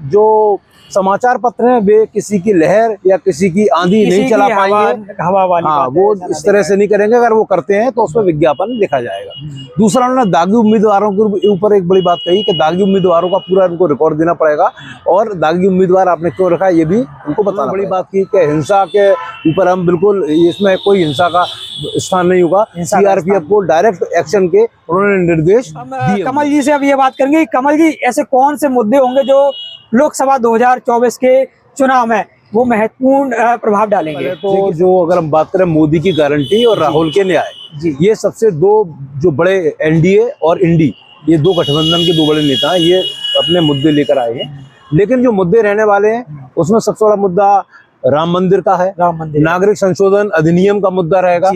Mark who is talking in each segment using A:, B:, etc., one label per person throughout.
A: जो समाचार पत्र हैं वे किसी की लहर या किसी की आंधी नहीं चला पाएंगे,
B: हवा वाली
A: हाँ वो इस तरह से नहीं करेंगे। अगर वो करते हैं तो उसमें विज्ञापन लिखा जाएगा। दूसरा, उन्होंने दागी उम्मीदवारों के ऊपर एक बड़ी बात कही कि दागी उम्मीदवारों का पूरा उनको रिकॉर्ड देना पड़ेगा, और दागी उम्मीदवार आपने क्यों रखा ये भी उनको बताना। बड़ी बात की कि हिंसा के ऊपर हम बिल्कुल, इसमें कोई हिंसा का स्थान नहीं होगा। सीआरपीएफ को डायरेक्ट एक्शन के उन्होंने निर्देश दिए।
B: कमल जी से अब ये बात करेंगे, कमल जी ऐसे कौन से मुद्दे होंगे जो लोकसभा 2024 के चुनाव में वो महत्वपूर्ण प्रभाव डालेंगे?
A: तो जो अगर हम बात करें मोदी की गारंटी और राहुल के न्याय, ये सबसे दो जो बड़े एनडीए और इंडी, ये दो गठबंधन के दो बड़े नेता हैं, ये अपने मुद्दे लेकर आए हैं। लेकिन जो मुद्दे रहने वाले हैं उसमें सबसे बड़ा मुद्दा राम मंदिर का है, नागरिक संशोधन अधिनियम का मुद्दा रहेगा,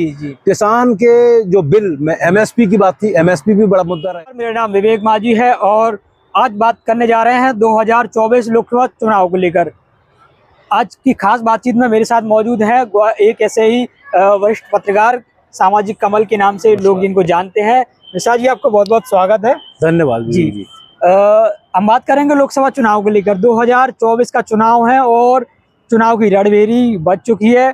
A: किसान के जो बिल में एमएसपी की बात थी, एमएसपी भी बड़ा मुद्दा रहेगा।
B: मेरा नाम विवेक माझी है और आज बात करने जा रहे हैं 2024 लोकसभा चुनाव को लेकर। आज की खास बातचीत में मेरे साथ मौजूद है एक ऐसे ही वरिष्ठ पत्रकार, सामाजिक कमल के नाम से लोग जिनको जानते हैं। मिश्रा जी, आपका बहुत बहुत स्वागत है।
A: धन्यवाद जी।
B: हम बात करेंगे लोकसभा चुनाव को लेकर। 2024 का चुनाव है और चुनाव की रणभेरी बज चुकी है।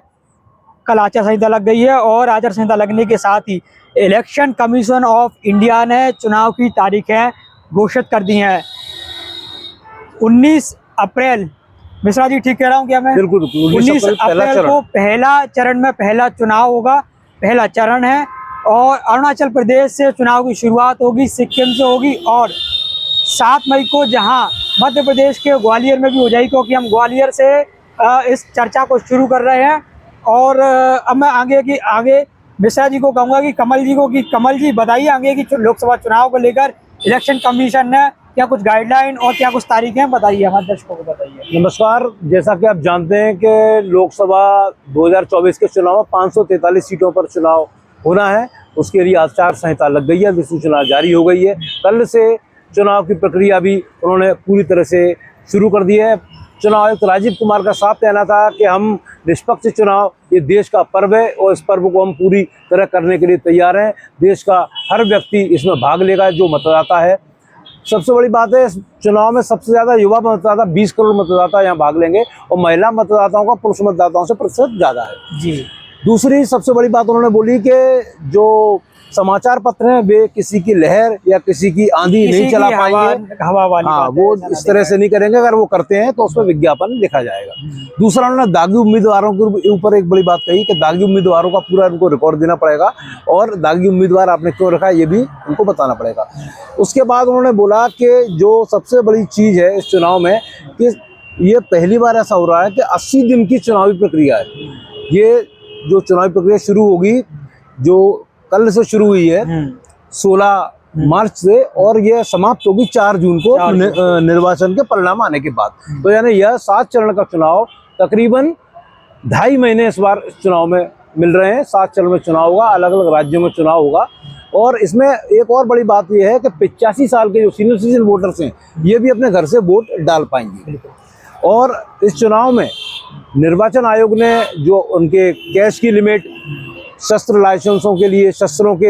B: कल आचार संहिता लग गई है और आचार संहिता लगने के साथ ही इलेक्शन कमीशन ऑफ इंडिया ने चुनाव की तारीखें घोषित कर दी हैं। 19 अप्रैल, मिश्रा जी ठीक कह रहा हूँ क्या मैं?
A: बिल्कुल।
B: 19 अप्रैल को पहला चरण में पहला चुनाव होगा, पहला चरण है। और अरुणाचल प्रदेश से चुनाव की शुरुआत होगी, सिक्किम से होगी, और 7 मई को जहां मध्य प्रदेश के ग्वालियर में भी हो जाएगी, क्योंकि हम ग्वालियर से इस चर्चा को शुरू कर रहे हैं। और अब मैं आगे मिश्रा जी को कहूँगा कि कमल जी बताइए आगे की लोकसभा चुनाव को लेकर इलेक्शन कमीशन ने क्या कुछ गाइडलाइन और क्या कुछ तारीखें बताइए, हमारे दर्शकों को बताइए।
A: नमस्कार। जैसा कि आप जानते हैं कि लोकसभा 2024 के चुनाव में 543 सीटों पर चुनाव होना है, उसके लिए आचार संहिता लग गई है, अधिसूचना जारी हो गई है। कल से चुनाव की प्रक्रिया भी उन्होंने पूरी तरह से शुरू कर दी है। चुनाव आयुक्त राजीव कुमार का साफ कहना था कि हम निष्पक्ष चुनाव, ये देश का पर्व है और इस पर्व को हम पूरी तरह करने के लिए तैयार हैं। देश का हर व्यक्ति इसमें भाग लेगा जो मतदाता है। सबसे बड़ी बात है, इस चुनाव में सबसे ज़्यादा युवा मतदाता, 20 करोड़ मतदाता यहाँ भाग लेंगे, और महिला मतदाताओं का पुरुष मतदाताओं से प्रतिशत ज़्यादा है जी। दूसरी सबसे बड़ी बात उन्होंने बोली कि जो समाचार पत्र हैं वे किसी की लहर या किसी की आंधी नहीं चला पाएंगे,
B: हवा वाली,
A: हाँ वो इस तरह से नहीं करेंगे। अगर वो करते हैं तो उसमें विज्ञापन लिखा जाएगा। दूसरा, उन्होंने दागी उम्मीदवारों के ऊपर एक बड़ी बात कही कि दागी उम्मीदवारों का पूरा उनको रिकॉर्ड देना पड़ेगा, और दागी उम्मीदवार आपने क्यों रखा ये भी उनको बताना पड़ेगा। उसके बाद उन्होंने बोला कि जो सबसे बड़ी चीज़ है इस चुनाव में कि ये पहली बार ऐसा हो रहा है कि 80 दिन की चुनावी प्रक्रिया है। ये जो चुनावी प्रक्रिया शुरू होगी, जो कल से शुरू हुई है 16 मार्च से, और ये समाप्त होगी 4 जून को निर्वाचन के परिणाम आने के बाद। तो यानी यह 7 चरण का चुनाव तकरीबन 2.5 महीने इस बार चुनाव में मिल रहे हैं। 7 चरण में चुनाव होगा, अलग अलग राज्यों में चुनाव होगा। और इसमें एक और बड़ी बात यह है कि 85 साल के जो सीनियर सिटीजन वोटर्स हैं ये भी अपने घर से वोट डाल पाएंगे। और इस चुनाव में निर्वाचन आयोग ने जो उनके कैश की लिमिट, शस्त्र लाइसेंसों के लिए, शस्त्रों के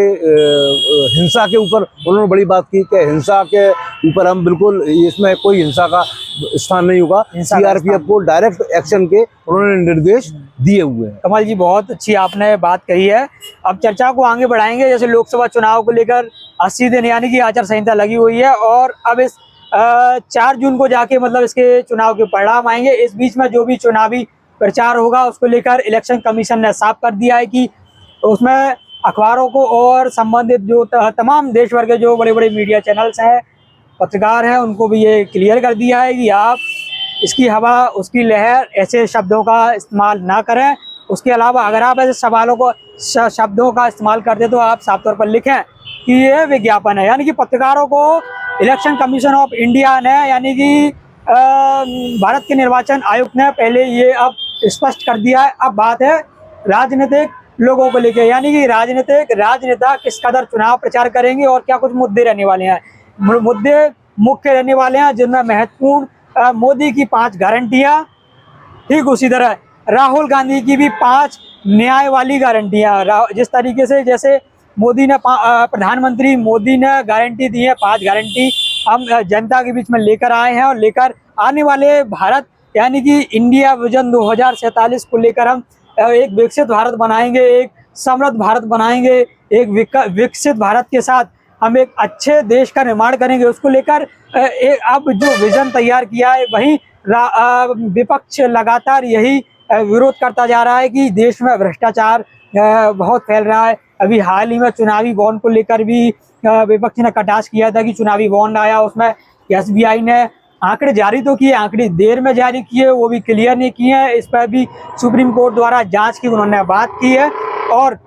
A: हिंसा के ऊपर उन्होंने बड़ी बात की कि हिंसा के ऊपर हम बिल्कुल, इसमें कोई हिंसा का स्थान नहीं होगा। सीआरपीएफ को डायरेक्ट एक्शन के उन्होंने निर्देश दिए हुए हैं।
B: कमल जी, बहुत अच्छी आपने बात कही है। अब चर्चा को आगे बढ़ाएंगे। जैसे लोकसभा चुनाव को लेकर 80 दिन यानी कि आचार संहिता लगी हुई है, और अब इस 4 जून को जाके मतलब इसके चुनाव के परिणाम आएंगे। इस बीच में जो भी चुनावी प्रचार होगा उसको लेकर इलेक्शन कमीशन ने साफ कर दिया है कि उसमें अखबारों को और संबंधित जो तमाम देश भर के जो बड़े बड़े मीडिया चैनल्स हैं, पत्रकार हैं, उनको भी ये क्लियर कर दिया है कि आप इसकी हवा उसकी लहर ऐसे शब्दों का इस्तेमाल ना करें। उसके अलावा अगर आप ऐसे शब्दों का इस्तेमाल करते तो आप साफ तौर पर लिखें कि ये विज्ञापन है। यानी कि पत्रकारों को इलेक्शन कमीशन ऑफ इंडिया ने, यानी कि भारत के निर्वाचन आयुक्त ने पहले ये अब स्पष्ट कर दिया है। अब बात है राजनीतिक लोगों को लेकर, यानी कि राजनेता किस कदर चुनाव प्रचार करेंगे और क्या कुछ मुद्दे रहने वाले हैं। मुद्दे मुख्य रहने वाले हैं जिनमें महत्वपूर्ण मोदी की 5 गारंटियां, ठीक उसी तरह राहुल गांधी की भी 5 न्याय वाली गारंटियां। जिस तरीके से जैसे मोदी ने प्रधानमंत्री मोदी ने गारंटी दी है, 5 गारंटी हम जनता के बीच में लेकर आए हैं और लेकर आने वाले भारत यानी कि इंडिया विजन 2047 को लेकर हम एक विकसित भारत बनाएंगे, एक समृद्ध भारत बनाएंगे, एक विकसित भारत के साथ हम एक अच्छे देश का निर्माण करेंगे। उसको लेकर अब जो विजन तैयार किया है, वहीं विपक्ष लगातार यही विरोध करता जा रहा है कि देश में भ्रष्टाचार बहुत फैल रहा है। अभी हाल ही में चुनावी बॉन्ड को लेकर भी विपक्ष ने कटाक्ष किया था कि चुनावी बॉन्ड आया, उसमें एसबीआई ने आंकड़े जारी तो किए, आंकड़े देर में जारी किए, वो भी क्लियर नहीं किए हैं। इस पर भी सुप्रीम कोर्ट द्वारा जांच की उन्होंने बात की है। और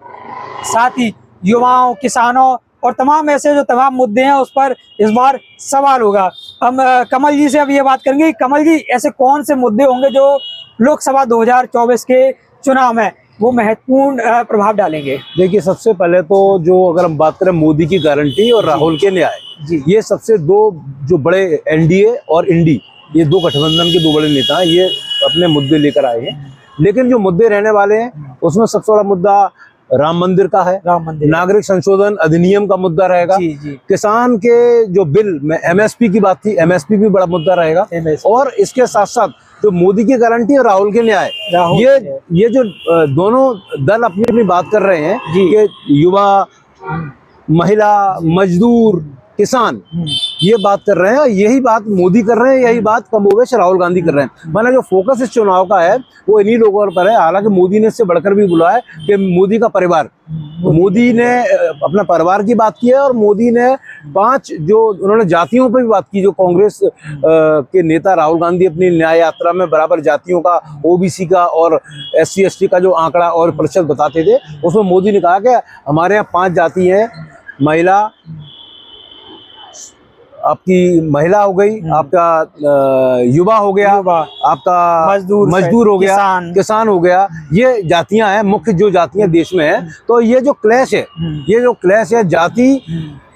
B: साथ ही युवाओं, किसानों और तमाम ऐसे जो तमाम मुद्दे हैं उस पर इस बार सवाल होगा। हम कमल जी से अब ये बात करेंगे, कमल जी ऐसे कौन से मुद्दे होंगे जो लोकसभा 2024 के चुनाव में वो महत्वपूर्ण प्रभाव डालेंगे?
A: देखिए, सबसे पहले तो जो अगर हम बात करें मोदी की गारंटी और राहुल के न्याय जी, ये सबसे दो जो बड़े एनडीए और इंडी, ये दो गठबंधन के दो बड़े नेता हैं, ये अपने मुद्दे लेकर आए हैं। लेकिन जो मुद्दे रहने वाले हैं उसमें सबसे बड़ा मुद्दा राम मंदिर का है,
B: राम मंदिर,
A: नागरिक संशोधन अधिनियम का मुद्दा रहेगा जी, जी। किसान के जो बिल में एमएसपी की बात थी, एमएसपी भी बड़ा मुद्दा रहेगा। और इसके साथ साथ जो मोदी की गारंटी और राहुल के न्याय, ये जो दोनों दल अपनी अपनी बात कर रहे हैं कि युवा, महिला, मजदूर, किसान ये बात कर रहे हैं, यही बात मोदी कर रहे हैं, यही बात कमोबेश राहुल गांधी कर रहे हैं। माना जो फोकस इस चुनाव का है वो इन्हीं लोगों पर है। हालांकि मोदी ने इससे बढ़कर भी बोला है कि मोदी का परिवार, मोदी ने अपना परिवार की बात की है और मोदी ने 5 जो उन्होंने जातियों पर भी बात की। जो कांग्रेस के नेता राहुल गांधी अपनी न्याय यात्रा में बराबर जातियों का, ओबीसी का और SC ST का जो आंकड़ा और प्रतिशत बताते थे, उसमें मोदी ने कहा कि हमारे यहाँ 5 जाति है, महिला, आपकी महिला हो गई, आपका युवा हो गया, आपका मजदूर हो गया, किसान हो गया, ये जातियां हैं मुख्य जो जातियां देश में हैं। तो ये जो क्लैश है जाति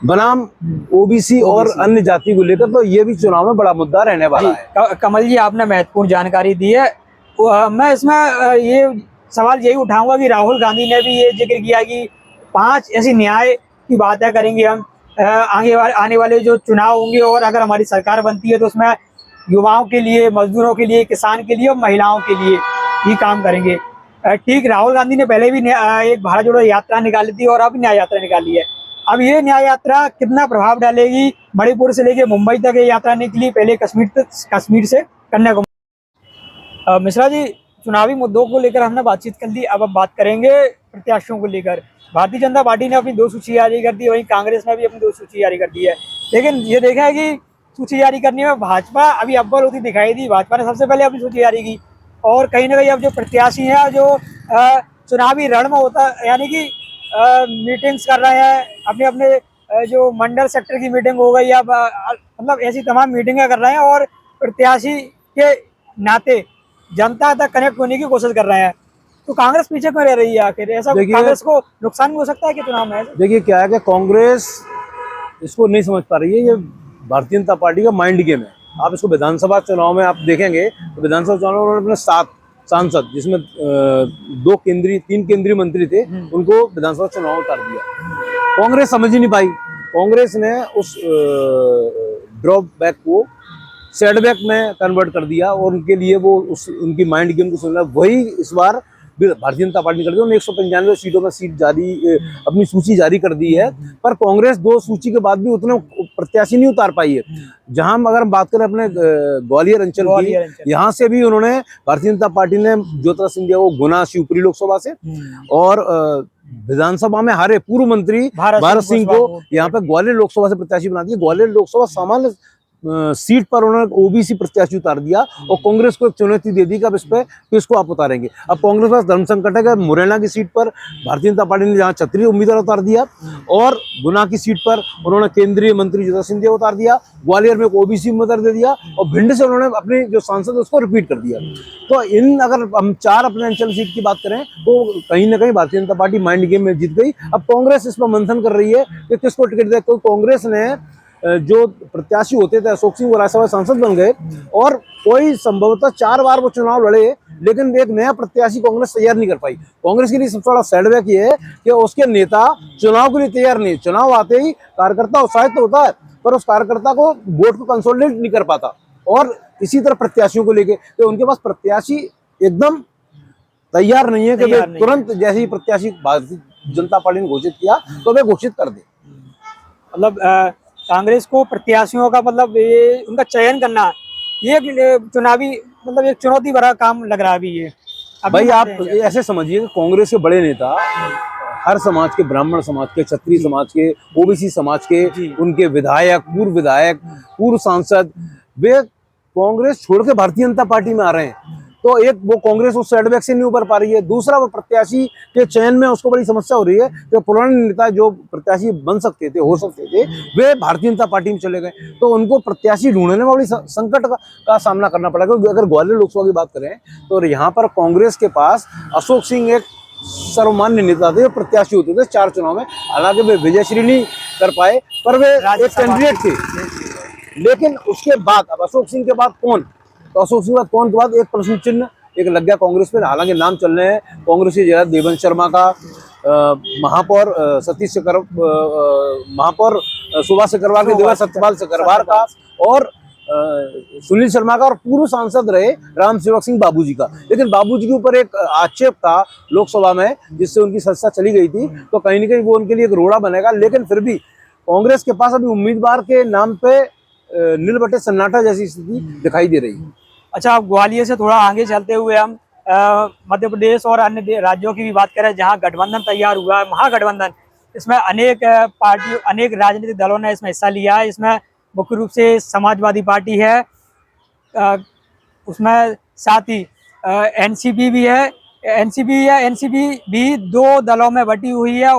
A: बनाम ओबीसी और अन्य जाति को लेकर, तो ये भी चुनाव में बड़ा मुद्दा रहने वाला है।
B: कमल जी, आपने महत्वपूर्ण जानकारी दी है। मैं इसमें ये सवाल यही उठाऊंगा कि राहुल गांधी ने भी ये जिक्र किया कि 5 ऐसी न्याय की बातें करेंगे हम आने वाले जो चुनाव होंगे, और अगर हमारी सरकार बनती है तो उसमें युवाओं के लिए, मजदूरों के लिए, किसान के लिए और महिलाओं के लिए ही काम करेंगे। ठीक, राहुल गांधी ने पहले भी एक भारत जोड़ो यात्रा निकाली थी और अब न्याय यात्रा निकाली है। अब ये न्याय यात्रा कितना प्रभाव डालेगी? मणिपुर से लेके मुंबई तक ये यात्रा निकली, पहले कश्मीर से कन्याकुमारी। मिश्रा जी, चुनावी मुद्दों को लेकर हमने बातचीत कर ली, अब बात करेंगे प्रत्याशियों को लेकर। भारतीय जनता पार्टी ने अपनी 2 सूची जारी कर दी, वहीं कांग्रेस ने भी अपनी 2 सूची जारी कर दी है। लेकिन ये देखा है कि सूची जारी करने में भाजपा अभी अव्वल होती दिखाई दी। भाजपा ने सबसे पहले अपनी सूची जारी की और कहीं ना कहीं अब जो प्रत्याशी हैं जो चुनावी रण में होता यानी कि मीटिंग्स कर रहे हैं, अपने अपने जो मंडल सेक्टर की मीटिंग हो गई या मतलब ऐसी तमाम मीटिंगें कर रहे हैं और प्रत्याशी के नाते जनता तक कनेक्ट होने की कोशिश कर रहे हैं। तो कांग्रेस पीछे क्यों रह रही है आखिर? ऐसा कांग्रेस को नुकसान भी हो सकता है कि चुनाव में?
A: देखिए, क्या है कि कांग्रेस इसको नहीं समझ पा रही है। ये भारतीय जनता पार्टी का माइंड गेम है। आप इसको विधानसभा चुनाव में आप देखेंगे तो विधानसभा चुनाव में उन्होंने अपने 7 सांसद, जिसमें 3 केंद्रीय मंत्री थे, उनको विधानसभा चुनाव उतार दिया। कांग्रेस समझ ही नहीं पाई। कांग्रेस ने उस ड्रॉप बैक को सेटबैक में कन्वर्ट कर दिया और उनके लिए वो उनकी माइंड गेम को सुनना, वही इस बार भारतीय जनता पार्टी कर दी। उन्होंने 195 सीटों में अपनी सूची जारी कर दी है। पर कांग्रेस 2 सूची के बाद भी उतने प्रत्याशी नहीं उतार पाई है। जहां अगर हम बात करें अपने ग्वालियर अंचल की, यहाँ से भी उन्होंने भारतीय जनता पार्टी ने ज्योतिरादित्य सिंधिया को गुना शिवपुरी लोकसभा से और विधानसभा में हारे पूर्व मंत्री भारत सिंह को यहाँ पे ग्वालियर लोकसभा से प्रत्याशी बना दिया। ग्वालियर लोकसभा सामान्य सीट पर उन्होंने ओबीसी प्रत्याशी उतार दिया और कांग्रेस को एक चुनौती दे दी कि अब इस पे किसको आप उतारेंगे। अब कांग्रेस पास धर्म संकट है कि मुरैना की सीट पर भारतीय जनता पार्टी ने जहां क्षत्रिय उम्मीदवार उतार दिया और गुना की सीट पर उन्होंने केंद्रीय मंत्री ज्योतिरादित्य सिंधिया उतार दिया, ग्वालियर में एक ओबीसी उम्मीदवार दे दिया और भिंड से उन्होंने अपने जो सांसद उसको रिपीट कर दिया। तो अगर हम 4 अपने अंचल सीट की बात करें तो कहीं ना कहीं Bharatiya Janata party mind game में जीत गई। अब कांग्रेस इस पर मंथन कर रही है कि किसको टिकट दे। कांग्रेस ने जो प्रत्याशी होते थे, अशोक सिंह वो राज्यसभा सांसद बन गए और कोई संभवतः 4 बार वो चुनाव लड़े, लेकिन एक नया प्रत्याशी कांग्रेस तैयार नहीं कर पाई। कांग्रेस के लिए सबसे बड़ा सेटबैक ये है कि उसके नेता चुनाव के लिए तैयार नहीं। चुनाव आते ही कार्यकर्ता उत्साहित तो होता है पर उस कार्यकर्ता को वोट को कंसोलिडेट नहीं कर पाता और इसी तरह प्रत्याशियों को लेके, तो उनके पास प्रत्याशी एकदम तैयार नहीं है कि वे तुरंत जैसे ही प्रत्याशी भारतीय जनता पार्टी ने घोषित किया तो वे घोषित कर दे।
B: मतलब कांग्रेस को प्रत्याशियों का मतलब ये उनका चयन करना, ये एक चुनावी मतलब एक चुनौती भरा काम लग रहा है अभी ये।
A: भाई आप ऐसे समझिए कि कांग्रेस के बड़े नेता हर समाज के, ब्राह्मण समाज के, क्षत्रिय समाज के, ओबीसी समाज के, उनके विधायक, पूर्व सांसद, वे कांग्रेस छोड़ के भारतीय जनता पार्टी में आ रहे हैं। तो एक वो कांग्रेस उस सेटबैक से नहीं उबर पा रही है, दूसरा वो प्रत्याशी के चयन में उसको बड़ी समस्या हो रही है कि पुराने नेता जो प्रत्याशी बन सकते थे, हो सकते थे, वे भारतीय जनता पार्टी में चले गए, तो उनको प्रत्याशी ढूंढने में बड़ी संकट का सामना करना पड़ेगा। अगर ग्वालियर लोकसभा की बात करें तो यहाँ पर कांग्रेस के पास अशोक सिंह एक सर्वमान्य नेता थे, प्रत्याशी होते थे 4 चुनाव में, हालांकि वे विजयश्री नहीं कर पाए पर वे एक कैंडिडेट थे। लेकिन उसके बाद अब अशोक सिंह के बाद कौन, तो अशोक सिंह कौन के बाद एक प्रश्न चिन्ह एक लग गया कांग्रेस पे। हालांकि नाम चल रहे हैं कांग्रेस के जरा देवेंद्र शर्मा का, महापौर सतीश महापौर सुभाष सिकरवार के देवर सत्यपाल सिकरवार का, और सुनील शर्मा का, और पूर्व सांसद रहे राम सेवक सिंह बाबूजी का। लेकिन बाबूजी के ऊपर एक आक्षेप था लोकसभा में जिससे उनकी सदस्यता चली गई थी, तो कहीं ना कहीं वो उनके लिए एक रोड़ा बनेगा। लेकिन फिर भी कांग्रेस के पास अभी उम्मीदवार के नाम पे नील बटे सन्नाटा जैसी स्थिति दिखाई दे रही है।
B: अच्छा, अब ग्वालियर से थोड़ा आगे चलते हुए हम मध्य प्रदेश और अन्य राज्यों की भी बात करें जहां गठबंधन तैयार हुआ है, महागठबंधन, इसमें अनेक पार्टी, अनेक राजनीतिक दलों ने इसमें हिस्सा लिया है। इसमें मुख्य रूप से समाजवादी पार्टी है, उसमें साथ ही एनसीपी भी है। एनसीपी भी 2 दलों में बटी हुई है,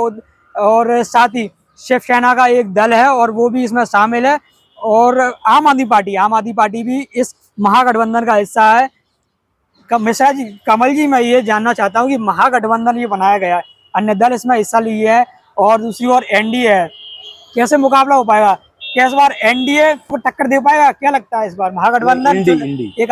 B: और साथ ही शिवसेना का एक दल है और वो भी इसमें शामिल है, और आम आदमी पार्टी भी इस महागठबंधन का हिस्सा है। मिश्रा जी, कमल जी, मैं ये जानना चाहता हूँ कि महागठबंधन ये बनाया गया है, अन्य दल इसमें हिस्सा लिए है, और दूसरी ओर एनडीए है, कैसे मुकाबला हो पाएगा? क्या इस बार एनडीए को टक्कर दे पाएगा? क्या लगता है इस बार महागठबंधन एक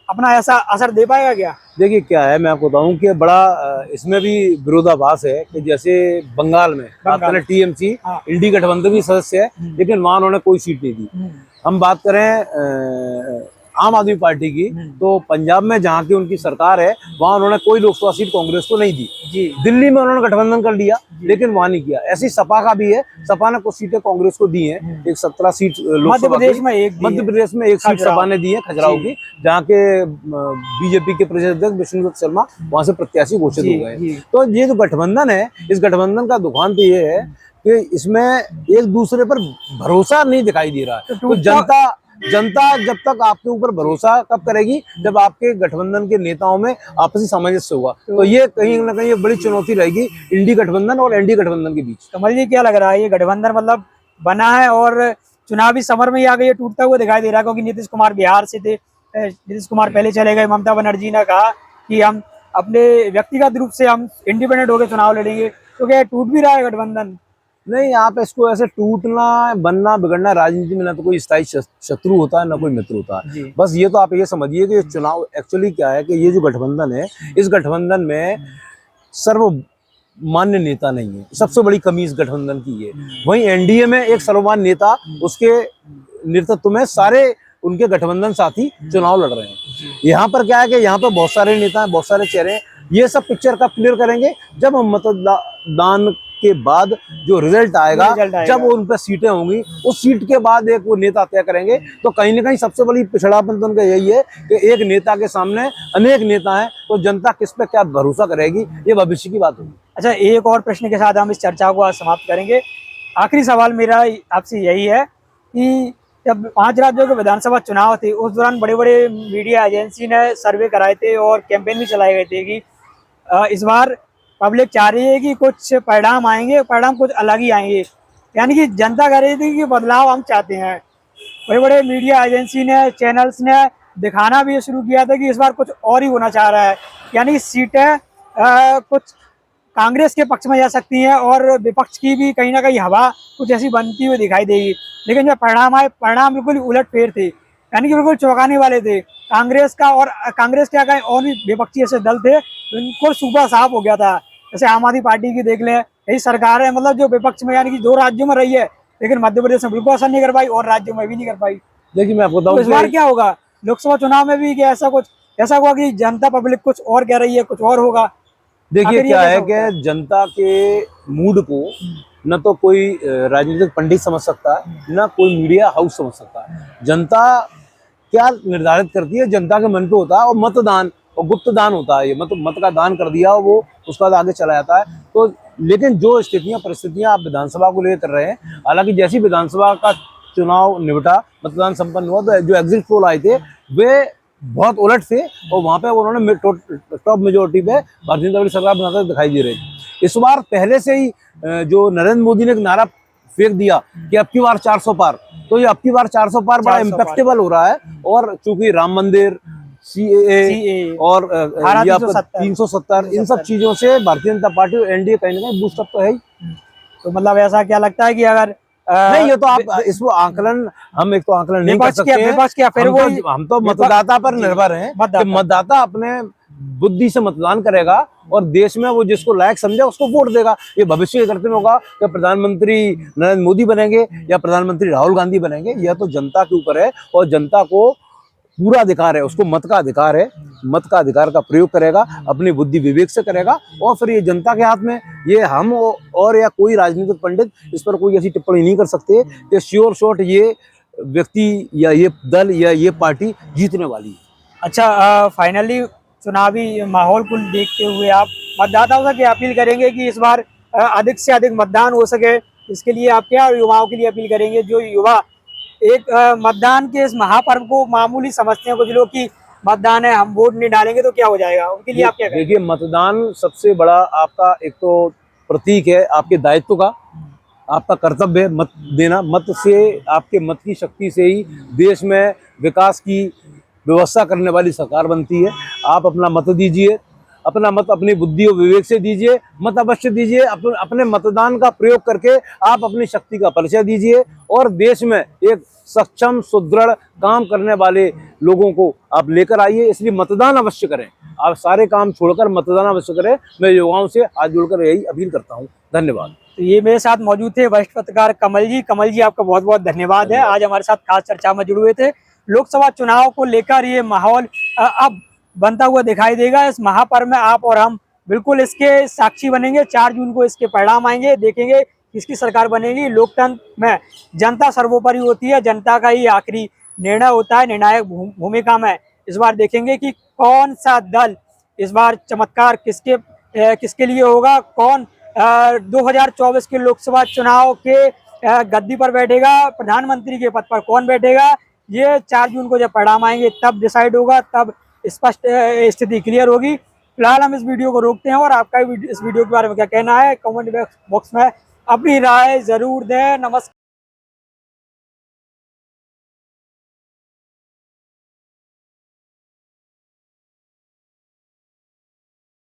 B: अपना ऐसा असर दे पाएगा क्या?
A: देखिए क्या है, मैं आपको बताऊं कि बड़ा इसमें भी विरोधाभास है कि जैसे बंगाल में बात करें टीएमसी इंडी गठबंधन भी सदस्य है, लेकिन वहां उन्होंने कोई सीट नहीं दी। हम बात करें आम आदमी पार्टी की, तो पंजाब में जहाँ की उनकी सरकार है वहां उन्होंने कोई लोकसभा सीट कांग्रेस को नहीं दी। दिल्ली में उन्होंने गठबंधन कर लिया लेकिन वहां नहीं किया। ऐसी सपा का भी है, सपा ने कुछ सीटें कांग्रेस को दी हैं, एक 17 सीट
B: मध्य प्रदेश में एक
A: सीट सपा ने दी है खजुराहो की, जहाँ के बीजेपी के प्रदेश अध्यक्ष विष्णुदत्त शर्मा वहां से प्रत्याशी घोषित हो गए। तो ये जो गठबंधन है, इस गठबंधन का दुखांत ये है कि इसमें एक दूसरे पर भरोसा नहीं दिखाई दे रहा है। तो जनता जब तक आपके ऊपर भरोसा कब करेगी, जब आपके गठबंधन के नेताओं में आपसी सामंजस्य होगा। तो ये कहीं ना कहीं एक बड़ी चुनौती रहेगी इंडी गठबंधन और एनडी गठबंधन के बीच।
B: कमल जी, क्या लग रहा है ये गठबंधन मतलब बना है और चुनावी समर में आगे ये टूटता हुआ दिखाई दे रहा है? क्योंकि नीतीश कुमार बिहार से थे, नीतीश कुमार पहले चले गए, ममता बनर्जी ने कहा कि हम अपने व्यक्तिगत रूप से हम इंडिपेंडेंट होकर चुनाव लड़ेंगे, तो क्या टूट भी रहा है गठबंधन?
A: नहीं, आप इसको ऐसे टूटना, बनना, बिगड़ना, राजनीति में ना तो कोई स्थायी शत्रु होता है ना कोई मित्र होता है। बस ये तो आप ये समझिए कि चुनाव एक्चुअली क्या है कि ये जो गठबंधन है, इस गठबंधन में सर्वमान्य नेता नहीं है। सबसे बड़ी कमी इस गठबंधन की है। वहीं एनडीए में एक सर्वमान्य नेता, उसके नेतृत्व में सारे उनके गठबंधन साथी चुनाव लड़ रहे हैं। यहाँ पर क्या है कि यहाँ पर बहुत सारे नेता हैं, बहुत सारे चेहरे हैं। ये सब पिक्चर कब क्लियर करेंगे? जब हम मतदान के बाद जो रिजल्ट आएगा, जब उन पर सीटें होंगी, उस सीट के बाद एक वो नेता तय करेंगे। तो कहीं ना कहीं सबसे बड़ी पिछड़ापन तो उनका यही है कि एक नेता के सामने अनेक नेता हैं, तो जनता किस पे क्या भरोसा करेगी, ये भविष्य की बात होगी।
B: अच्छा, एक और प्रश्न के साथ हम इस चर्चा को आज समाप्त करेंगे। आखिरी सवाल मेरा आपसे यही है कि जब 5 राज्यों के विधानसभा चुनाव थे, उस दौरान बड़े बड़े मीडिया एजेंसी ने सर्वे कराए थे और कैंपेन भी चलाए गए थे कि इस बार पब्लिक चाह रही है कि कुछ परिणाम आएंगे, परिणाम कुछ अलग ही आएंगे। यानी कि जनता कह रही थी कि बदलाव हम चाहते हैं। बड़े बड़े मीडिया एजेंसी ने, चैनल्स ने दिखाना भी शुरू किया था कि इस बार कुछ और ही होना चाह रहा है। यानी सीटें कुछ कांग्रेस के पक्ष में जा सकती हैं और विपक्ष की भी कहीं ना कहीं हवा कुछ ऐसी बनती हुई दिखाई देगी। लेकिन जब परिणाम आए, परिणाम बिल्कुल उलट फेर थे, यानी कि बिल्कुल चौंकाने वाले थे। कांग्रेस क्या कहें, और भी विपक्षी ऐसे दल थे, उनको सूबा साफ हो गया था। जैसे आम आदमी पार्टी की देख लें, यही सरकार है मतलब जो विपक्ष में, यानी कि 2 राज्यों में रही है, लेकिन मध्य प्रदेश में बिल्कुल असर नहीं कर पाई और राज्यों में भी नहीं कर पाई।
A: देखिए मैं आपको बताऊं,
B: तो इस बार क्या होगा? लोकसभा चुनाव में भी क्या ऐसा हुआ कि जनता पब्लिक कुछ और कह रही है, कुछ और होगा?
A: देखिए
B: आखिर ये
A: क्या
B: कैसा
A: है
B: होता है?
A: कि जनता के मूड को न तो कोई राजनीतिक पंडित समझ सकता है, न कोई मीडिया हाउस समझ सकता है। जनता क्या निर्धारित करती है, जनता के मन पे होता है। और मतदान और गुप्त दान होता है, ये मत का दान कर दिया, वो उसका आगे चला जाता है। तो लेकिन जो स्थितियां परिस्थितियां आप विधानसभा को लेकर रहे हैं, हालांकि जैसी विधानसभा का चुनाव निपटा, मतदान संपन्न हुआ, तो जो एग्जिट पोल आए थे वे बहुत उलट थे, और वहां पे उन्होंने टॉप मेजोरिटी पे भारतीय जनता पार्टी सरकार बनाते दिखाई दे रही थी। इस बार पहले से ही जो नरेंद्र मोदी ने एक नारा फेंक दिया कि अब की बार 400 पार, तो ये अब की बार 400 पार बड़ा
B: 400 पार।
A: इम्पैक्टेबल हो रहा है। और चूंकि राम मंदिर, सीएए और
B: धारा
A: 370 इन सब चीजों से भारतीय जनता पार्टी और एनडीए कहीं ना कहीं बूस्टअप तो है ही।
B: तो मतलब ऐसा क्या लगता है कि अगर
A: नहीं, ये तो आप इसको आकलन, हम एक तो आकलन नहीं कर सकते हैं।
B: विपक्ष क्या फिर वही
A: हम तो मतदाता पर निर्भर हैं कि मतदाता अपने बुद्धि से मतदान करेगा और देश में वो जिसको लायक समझे उसको वोट देगा। ये भविष्य के करते में होगा कि प्रधानमंत्री नरेंद्र मोदी बनेंगे या प्रधानमंत्री राहुल गांधी बनेंगे, यह तो जनता के ऊपर है। और जनता को पूरा अधिकार है, उसको मत का अधिकार है, मत का अधिकार का प्रयोग करेगा, अपनी बुद्धि विवेक से करेगा। और फिर ये जनता के हाथ में, ये हम और या कोई राजनीतिक पंडित इस पर कोई ऐसी टिप्पणी नहीं कर सकते कि श्योर शॉट ये व्यक्ति या ये दल या ये पार्टी जीतने वाली है।
B: अच्छा, फाइनली चुनावी माहौल को देखते हुए आप मतदाताओं से क्या अपील करेंगे कि इस बार अधिक से अधिक मतदान हो सके? इसके लिए आप क्या युवाओं के लिए अपील करेंगे? जो युवा एक मतदान के इस महापर्व को मामूली समझते हैं, कुछ लोग की मतदान है, हम वोट नहीं डालेंगे तो क्या हो जाएगा, उनके लिए आप क्या कहेंगे?
A: देखिए, मतदान सबसे बड़ा आपका एक तो प्रतीक है आपके दायित्व का, आपका कर्तव्य है मत देना। मत से, आपके मत की शक्ति से ही देश में विकास की व्यवस्था करने वाली सरकार बनती है। आप अपना मत दीजिए, अपना मत अपनी बुद्धि और विवेक से दीजिए, मत अवश्य दीजिए। अपने मतदान का प्रयोग करके आप अपनी शक्ति का परिचय दीजिए और देश में एक सक्षम, सुदृढ़, काम करने वाले लोगों को आप लेकर आइए। इसलिए मतदान अवश्य करें, आप सारे काम छोड़कर मतदान अवश्य करें। मैं युवाओं से हाथ जोड़कर यही अपील करता हूँ। धन्यवाद।
B: तो ये मेरे साथ मौजूद थे वरिष्ठ पत्रकार कमल जी। कमल जी, आपका बहुत बहुत धन्यवाद है, आज हमारे साथ खास चर्चा में जुड़े हुए थे। लोकसभा चुनाव को लेकर ये माहौल अब बनता हुआ दिखाई देगा। इस महापर्व में आप और हम बिल्कुल इसके साक्षी बनेंगे। 4 जून को इसके परिणाम आएंगे, देखेंगे किसकी सरकार बनेगी। लोकतंत्र में जनता सर्वोपरि होती है, जनता का ही आखिरी निर्णय होता है। निर्णायक भूमिका में इस बार देखेंगे कि कौन सा दल इस बार चमत्कार किसके लिए होगा, कौन 2024 के लोकसभा चुनाव के गद्दी पर बैठेगा, प्रधानमंत्री के पद पर कौन बैठेगा। ये 4 जून को जब परिणाम आएंगे तब डिसाइड होगा, तब स्पष्ट स्थिति क्लियर होगी। फिलहाल हम इस वीडियो को रोकते हैं और आपका इस वीडियो के बारे में क्या कहना है कमेंट बॉक्स में अपनी राय जरूर दें। नमस्कार।